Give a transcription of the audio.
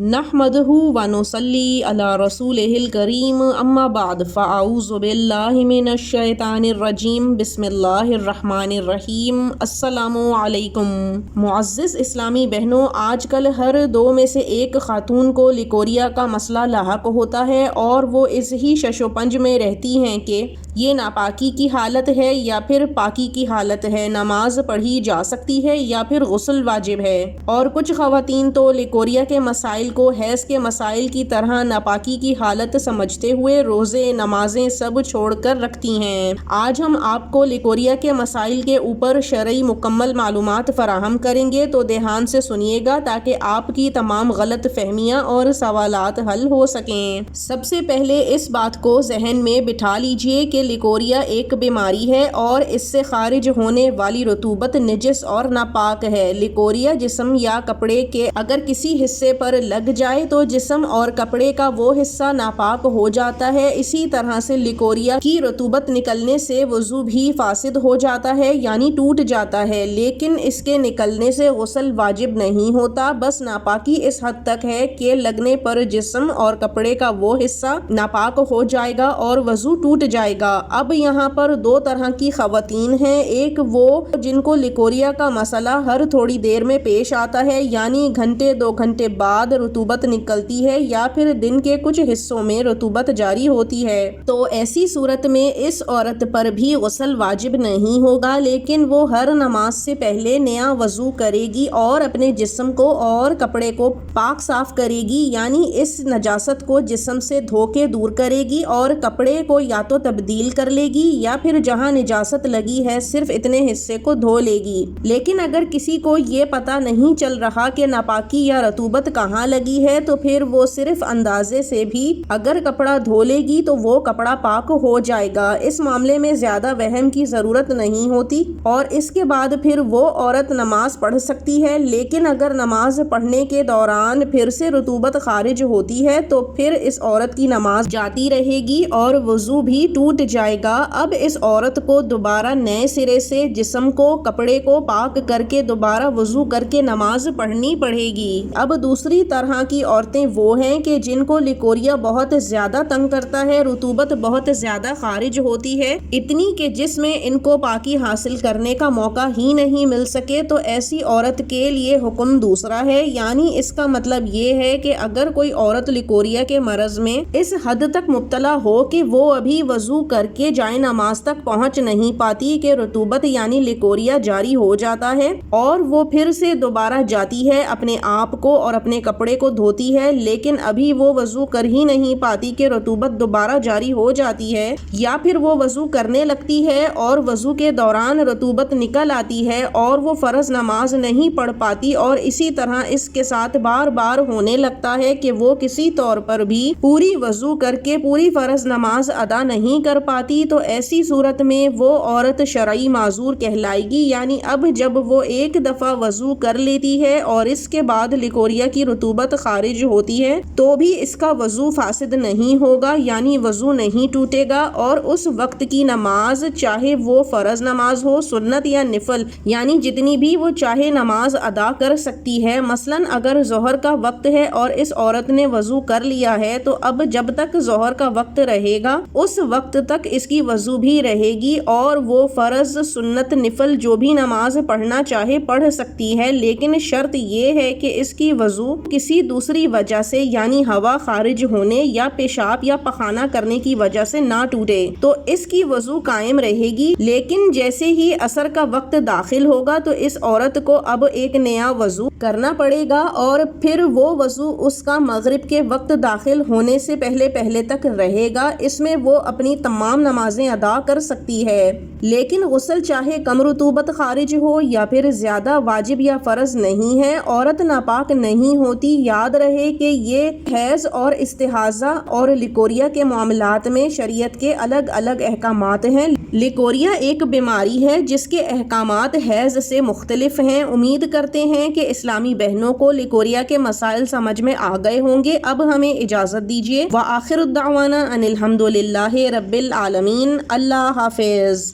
نحمدہ ونصلی علی رسولہ الکریم اما بعد فاعوذ باللہ من الشیطان الرجیم بسم اللہ الرحمن الرحیم السلام علیکم۔ معزز اسلامی بہنوں، آج کل ہر دو میں سے ایک خاتون کو لیکوریا کا مسئلہ لاحق ہوتا ہے اور وہ اس ہی شش و پنج میں رہتی ہیں کہ یہ ناپاکی کی حالت ہے یا پھر پاکی کی حالت ہے، نماز پڑھی جا سکتی ہے یا پھر غسل واجب ہے۔ اور کچھ خواتین تو لیکوریا کے مسائل کو حیض کے مسائل کی طرح ناپاکی کی حالت سمجھتے ہوئے روزے نمازیں سب چھوڑ کر رکھتی ہیں۔ آج ہم آپ کو لیکوریا کے مسائل کے اوپر شرعی مکمل معلومات فراہم کریں گے، تو دھیان سے سنیے گا تاکہ آپ کی تمام غلط فہمیاں اور سوالات حل ہو سکیں۔ سب سے پہلے اس بات کو ذہن میں بٹھا لیجئے کہ لیکوریا ایک بیماری ہے اور اس سے خارج ہونے والی رطوبت نجس اور ناپاک ہے۔ لیکوریا جسم یا کپڑے کے اگر کسی حصے پر لگ جائے تو جسم اور کپڑے کا وہ حصہ ناپاک ہو جاتا ہے۔ اسی طرح سے لیکوریا کی رطوبت نکلنے سے وضو بھی فاسد ہو جاتا ہے، یعنی ٹوٹ جاتا ہے، لیکن اس کے نکلنے سے غسل واجب نہیں ہوتا۔ بس ناپاکی اس حد تک ہے کہ لگنے پر جسم اور کپڑے کا وہ حصہ ناپاک ہو جائے گا اور وضو ٹوٹ جائے گا۔ اب یہاں پر دو طرح کی خواتین ہیں، ایک وہ جن کو لیکوریا کا مسئلہ ہر تھوڑی دیر میں پیش آتا ہے، یعنی گھنٹے دو گھنٹے بعد رطوبت نکلتی ہے یا پھر دن کے کچھ حصوں میں رطوبت جاری ہوتی ہے، تو ایسی صورت میں اس عورت پر بھی غسل واجب نہیں ہوگا، لیکن وہ ہر نماز سے پہلے نیا وضو کرے گی اور اپنے جسم کو اور کپڑے کو پاک صاف کرے گی، یعنی اس نجاست کو جسم سے دھو کے دور کرے گی اور کپڑے کو یا تو تبدیل کر لے گی یا پھر جہاں نجاست لگی ہے صرف اتنے حصے کو دھو لے گی۔ لیکن اگر کسی کو یہ پتہ نہیں چل رہا کہ ناپاکی یا رطوبت کہاں لگی ہے، تو پھر وہ صرف اندازے سے بھی اگر کپڑا دھو لے گی تو وہ کپڑا پاک ہو جائے گا۔ اس معاملے میں زیادہ وہم کی ضرورت نہیں ہوتی اور اس کے بعد پھر وہ عورت نماز پڑھ سکتی ہے۔ لیکن اگر نماز پڑھنے کے دوران پھر سے رطوبت خارج ہوتی ہے تو پھر اس عورت کی نماز جاتی رہے گی اور وضو بھی ٹوٹ جائے گا۔ اب اس عورت کو دوبارہ نئے سرے سے جسم کو کپڑے کو پاک کر کے دوبارہ وضو کر کے نماز پڑھنی پڑے گی۔ اب دوسری طرح کی عورتیں وہ ہیں کہ جن کو لیکوریا بہت زیادہ تنگ کرتا ہے، رطوبت بہت زیادہ خارج ہوتی ہے، اتنی کہ جس میں ان کو پاکی حاصل کرنے کا موقع ہی نہیں مل سکے، تو ایسی عورت کے لیے حکم دوسرا ہے، یعنی اس کا مطلب یہ ہے کہ اگر کوئی عورت لیکوریا کے مرض میں اس حد تک مبتلا ہو کہ وہ ابھی وضو کر کے جائے نماز تک پہنچ نہیں پاتی کہ رطوبت یعنی لیکوریا جاری ہو جاتا ہے اور وہ پھر سے دوبارہ جاتی ہے، اپنے آپ کو اور اپنے کپڑے کو دھوتی ہے، لیکن ابھی وہ وضو کر ہی نہیں پاتی کہ رطوبت دوبارہ جاری ہو جاتی ہے، یا پھر وہ وضو کرنے لگتی ہے اور وضو کے دوران رطوبت نکل آتی ہے اور وہ فرض نماز نہیں پڑھ پاتی، اور اسی طرح اس کے ساتھ بار بار ہونے لگتا ہے کہ وہ کسی طور پر بھی پوری وضو کر کے پوری فرض نماز ادا نہیں کر پاتی، تو ایسی صورت میں وہ عورت شرعی معذور کہلائے گی، یعنی اب جب وہ ایک دفعہ وضو کر لیتی ہے اور اس کے بعد لیکوریا کی رطوبت خارج ہوتی ہے تو بھی اس کا وضو فاسد نہیں ہوگا، یعنی وضو نہیں ٹوٹے گا، اور اس وقت کی نماز چاہے وہ فرض نماز ہو، سنت یا نفل، یعنی جتنی بھی وہ چاہے نماز ادا کر سکتی ہے۔ مثلاً اگر ظہر کا وقت ہے اور اس عورت نے وضو کر لیا ہے تو اب جب تک ظہر کا وقت رہے گا اس وقت تک اس کی وضو بھی رہے گی اور وہ فرض، سنت، نفل جو بھی نماز پڑھنا چاہے پڑھ سکتی ہے، لیکن شرط یہ ہے کہ اس کی وضو کسی دوسری وجہ سے یعنی ہوا خارج ہونے یا پیشاب یا پخانہ کرنے کی وجہ سے نہ ٹوٹے، تو اس کی وضو قائم رہے گی۔ لیکن جیسے ہی عصر کا وقت داخل ہوگا تو اس عورت کو اب ایک نیا وضو کرنا پڑے گا اور پھر وہ وضو اس کا مغرب کے وقت داخل ہونے سے پہلے تک رہے گا۔ اس میں وہ اپنی تمام نمازیں ادا کر سکتی ہے، لیکن غسل چاہے کم رطوبت خارج ہو یا پھر زیادہ واجب یا فرض نہیں ہے، عورت ناپاک نہیں ہوتی۔ یاد رہے کہ یہ حیض اور استحاضہ اور لیکوریا کے معاملات میں شریعت کے الگ الگ احکامات ہیں۔ لیکوریا ایک بیماری ہے جس کے احکامات حیض سے مختلف ہیں۔ امید کرتے ہیں کہ اسلامی بہنوں کو لیکوریا کے مسائل سمجھ میں آ گئے ہوں گے۔ اب ہمیں اجازت دیجیے، وآخر الدعوانا ان الحمد للہ رب العالمین۔ اللہ حافظ۔